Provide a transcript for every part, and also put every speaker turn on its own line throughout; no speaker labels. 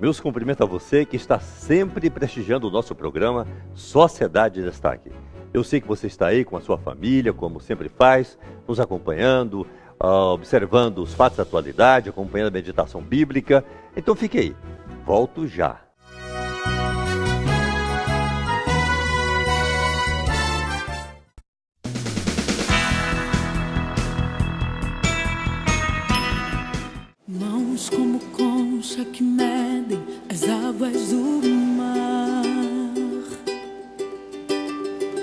Meus cumprimentos a você que está sempre prestigiando o nosso programa Sociedade de Destaque. Eu sei que você está aí com a sua família, como sempre faz, nos acompanhando, observando os fatos da atualidade, acompanhando a meditação bíblica. Então fique aí, volto já.
Mãos como concha que medem as águas do mar.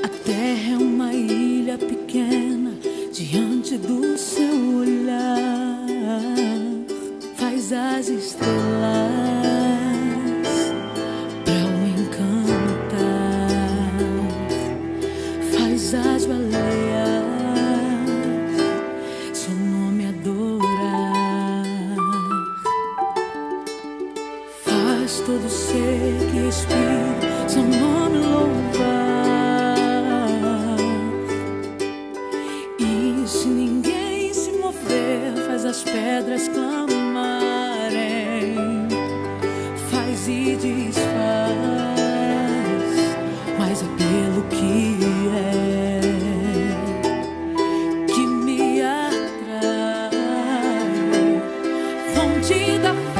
A terra é uma ilha pequena diante do seu olhar. Faz as estrelas pra o encantar. Faz as baleias seu nome adorar. Faz todo ser que respira seu nome louvar. E se ninguém se mover, faz as pedras clamarem. Faz e desfaz, mas é pelo que é que me atrai. Fonte da fé.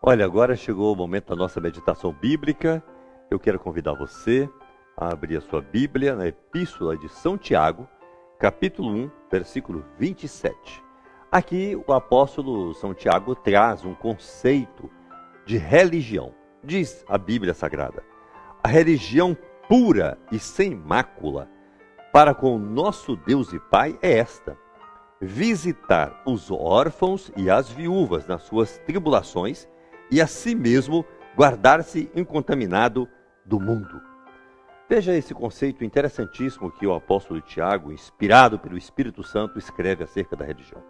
Olha, agora chegou o momento da nossa meditação bíblica. Eu quero convidar você a abrir a sua Bíblia na Epístola de São Tiago, capítulo 1, versículo 27. Aqui o apóstolo São Tiago traz um conceito de religião. Diz a Bíblia Sagrada: a religião pura e sem mácula para com o nosso Deus e Pai é esta: visitar os órfãos e as viúvas nas suas tribulações e a si mesmo guardar-se incontaminado do mundo. Veja esse conceito interessantíssimo que o apóstolo Tiago, inspirado pelo Espírito Santo, escreve acerca da religião.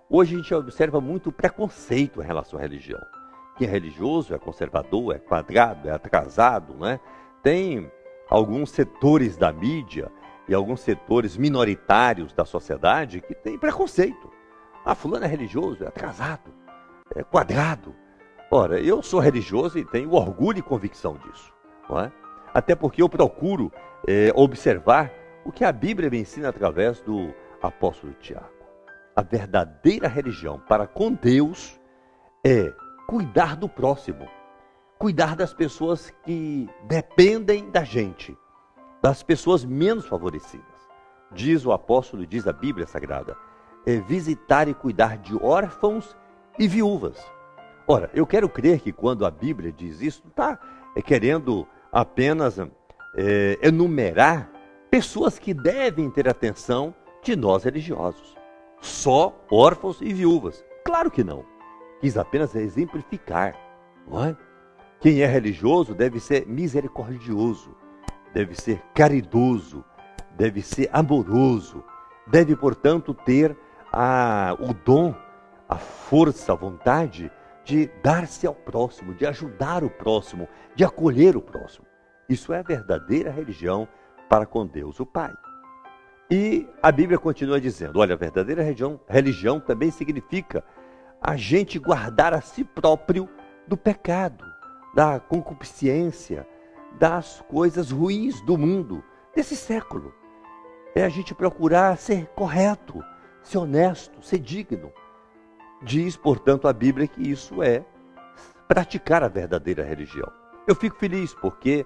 Hoje a gente observa muito preconceito em relação à religião. Quem é religioso é conservador, é quadrado, é atrasado, né? Tem alguns setores da mídia e alguns setores minoritários da sociedade que têm preconceito. Ah, fulano é religioso, é atrasado, é quadrado. Ora, eu sou religioso e tenho orgulho e convicção disso, não é? Até porque eu procuro observar o que a Bíblia me ensina através do apóstolo Tiago. A verdadeira religião para com Deus é cuidar do próximo, cuidar das pessoas que dependem da gente, das pessoas menos favorecidas. Diz o apóstolo e diz a Bíblia Sagrada, é visitar e cuidar de órfãos e viúvas. Ora, eu quero crer que quando a Bíblia diz isso, não está querendo apenas enumerar pessoas que devem ter atenção de nós religiosos. Só órfãos e viúvas. Claro que não. Quis apenas exemplificar, não é? Quem é religioso deve ser misericordioso, deve ser caridoso, deve ser amoroso, deve, portanto, ter o dom, a força, a vontade de dar-se ao próximo, de ajudar o próximo, de acolher o próximo. Isso é a verdadeira religião para com Deus, o Pai. E a Bíblia continua dizendo, olha, a verdadeira religião também significa a gente guardar a si próprio do pecado, da concupiscência, das coisas ruins do mundo, desse século. É a gente procurar ser correto, ser honesto, ser digno. Diz, portanto, a Bíblia que isso é praticar a verdadeira religião. Eu fico feliz porque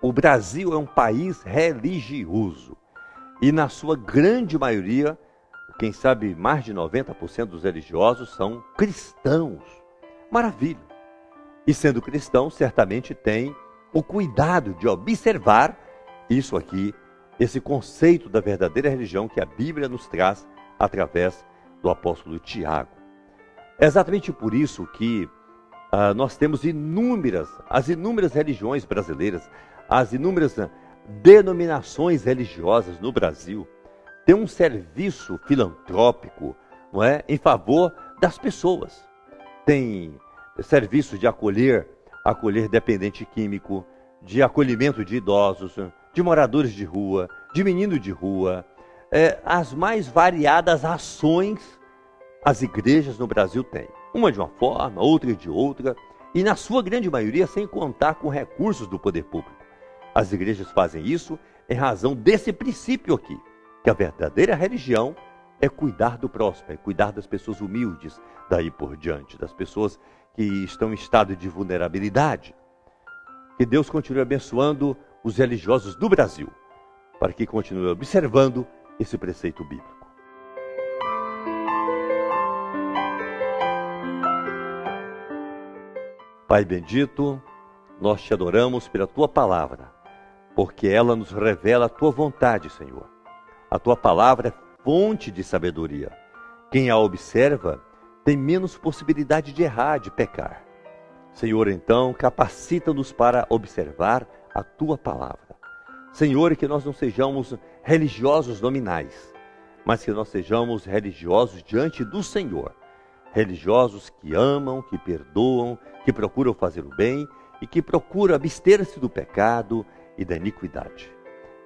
o Brasil é um país religioso. E na sua grande maioria, quem sabe mais de 90% dos religiosos são cristãos. Maravilha! E sendo cristão, certamente tem o cuidado de observar isso aqui, esse conceito da verdadeira religião que a Bíblia nos traz através do apóstolo Tiago. É exatamente por isso que nós temos as inúmeras religiões brasileiras, as inúmeras denominações religiosas no Brasil, têm um serviço filantrópico, não é, em favor das pessoas. Tem serviços de acolher dependente químico, de acolhimento de idosos, de moradores de rua, de menino de rua, as mais variadas ações as igrejas no Brasil têm. Uma de uma forma, outra de outra, e na sua grande maioria sem contar com recursos do poder público. As igrejas fazem isso em razão desse princípio aqui, que a verdadeira religião é cuidar do próximo, é cuidar das pessoas humildes, daí por diante, das pessoas que estão em estado de vulnerabilidade. Que Deus continue abençoando os religiosos do Brasil, para que continue observando esse preceito bíblico. Pai bendito, nós te adoramos pela tua palavra, porque ela nos revela a tua vontade, Senhor. A tua palavra é fonte de sabedoria. Quem a observa tem menos possibilidade de errar, de pecar. Senhor, então, capacita-nos para observar a tua palavra. Senhor, que nós não sejamos religiosos nominais, mas que nós sejamos religiosos diante do Senhor. Religiosos que amam, que perdoam, que procuram fazer o bem e que procuram abster-se do pecado e da iniquidade.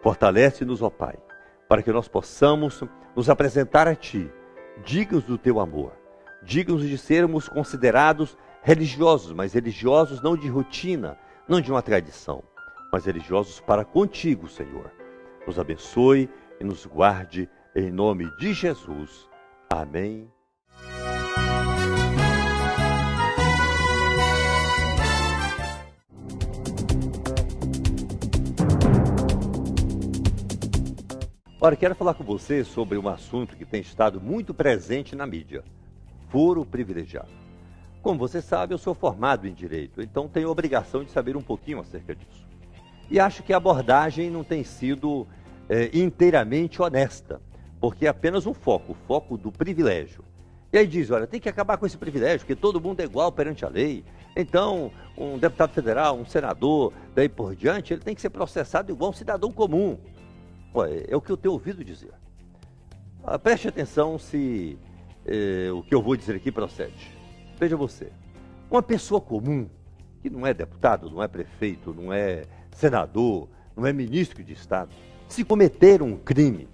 Fortalece-nos, ó Pai, para que nós possamos nos apresentar a Ti, dignos do Teu amor, dignos de sermos considerados religiosos, mas religiosos não de rotina, não de uma tradição, mas religiosos para contigo, Senhor. Nos abençoe e nos guarde, em nome de Jesus. Amém. Ora, quero falar com você sobre um assunto que tem estado muito presente na mídia: foro privilegiado. Como você sabe, eu sou formado em Direito, então tenho a obrigação de saber um pouquinho acerca disso. E acho que a abordagem não tem sido inteiramente honesta, porque é apenas um foco, o foco do privilégio. E aí diz, olha, tem que acabar com esse privilégio, porque todo mundo é igual perante a lei. Então, um deputado federal, um senador, daí por diante, ele tem que ser processado igual um cidadão comum. É o que eu tenho ouvido dizer. Preste atenção se o que eu vou dizer aqui procede. Veja você, uma pessoa comum, que não é deputado, não é prefeito, não é senador, não é ministro de Estado, se cometer um crime,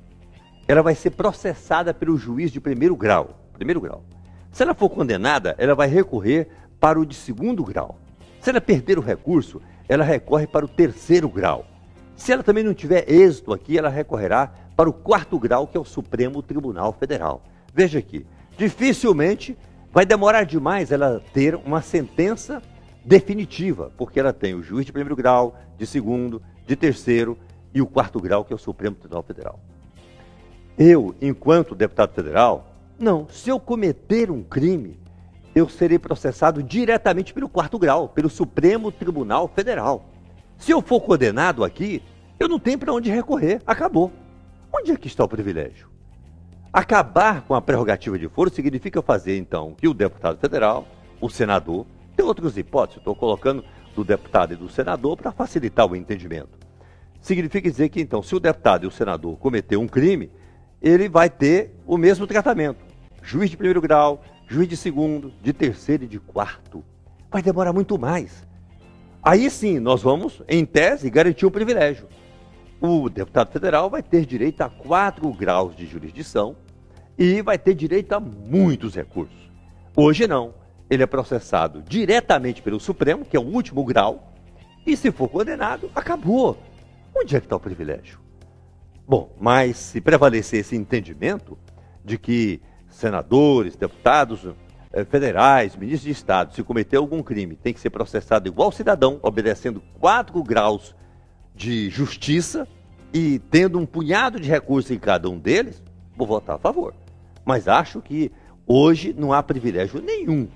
ela vai ser processada pelo juiz de primeiro grau. Se ela for condenada, ela vai recorrer para o de segundo grau. Se ela perder o recurso, ela recorre para o terceiro grau. Se ela também não tiver êxito aqui, ela recorrerá para o quarto grau, que é o Supremo Tribunal Federal. Veja aqui, dificilmente vai demorar demais ela ter uma sentença definitiva, porque ela tem o juiz de primeiro grau, de segundo, de terceiro e o quarto grau, que é o Supremo Tribunal Federal. Eu, enquanto deputado federal, não. Se eu cometer um crime, eu serei processado diretamente pelo quarto grau, pelo Supremo Tribunal Federal. Se eu for condenado aqui, eu não tenho para onde recorrer. Acabou. Onde é que está o privilégio? Acabar com a prerrogativa de foro significa fazer, então, que o deputado federal, o senador, tem outras hipóteses, estou colocando do deputado e do senador para facilitar o entendimento. Significa dizer que, então, se o deputado e o senador cometer um crime, ele vai ter o mesmo tratamento. Juiz de primeiro grau, juiz de segundo, de terceiro e de quarto. Vai demorar muito mais. Aí sim, nós vamos, em tese, garantir o privilégio. O deputado federal vai ter direito a 4 graus de jurisdição e vai ter direito a muitos recursos. Hoje não. Ele é processado diretamente pelo Supremo, que é o último grau, e se for condenado, acabou. Onde é que está o privilégio? Bom, mas se prevalecer esse entendimento de que senadores, deputados federais, ministros de Estado, se cometer algum crime, tem que ser processado igual cidadão, obedecendo 4 graus de justiça e tendo um punhado de recursos em cada um deles, vou votar a favor. Mas acho que hoje não há privilégio nenhum.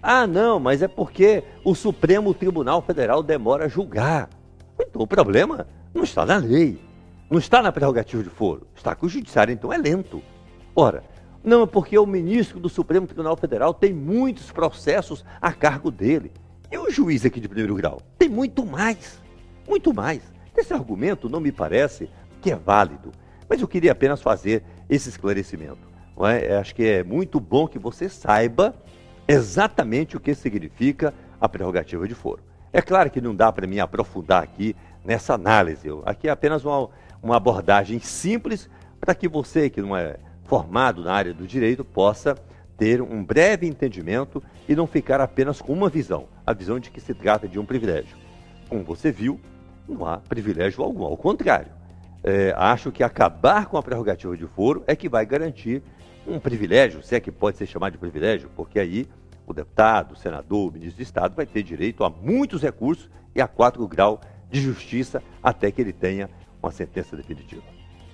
Ah, não, mas é porque o Supremo Tribunal Federal demora a julgar. Então o problema não está na lei, não está na prerrogativa de foro, está que o judiciário então é lento. Ora, não é porque o ministro do Supremo Tribunal Federal tem muitos processos a cargo dele. E o juiz aqui de primeiro grau tem muito mais, muito mais. Esse argumento não me parece que é válido, mas eu queria apenas fazer esse esclarecimento. Não é? Acho que é muito bom que você saiba exatamente o que significa a prerrogativa de foro. É claro que não dá para mim aprofundar aqui nessa análise. Aqui é apenas uma abordagem simples para que você que não é formado na área do direito possa ter um breve entendimento e não ficar apenas com uma visão, a visão de que se trata de um privilégio. Como você viu, não há privilégio algum, ao contrário. Acho que acabar com a prerrogativa de foro é que vai garantir um privilégio, se é que pode ser chamado de privilégio, porque aí o deputado, o senador, o ministro de Estado vai ter direito a muitos recursos e a 4 graus de justiça até que ele tenha uma sentença definitiva.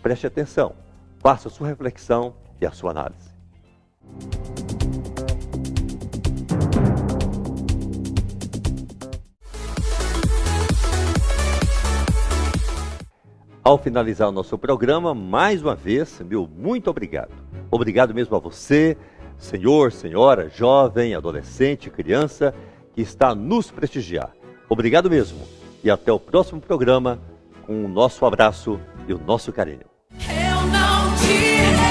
Preste atenção, faça a sua reflexão e a sua análise. Ao finalizar o nosso programa, mais uma vez, meu muito obrigado. Obrigado mesmo a você, senhor, senhora, jovem, adolescente, criança, que está a nos prestigiar. Obrigado mesmo. E até o próximo programa, com o nosso abraço e o nosso carinho.
Eu não te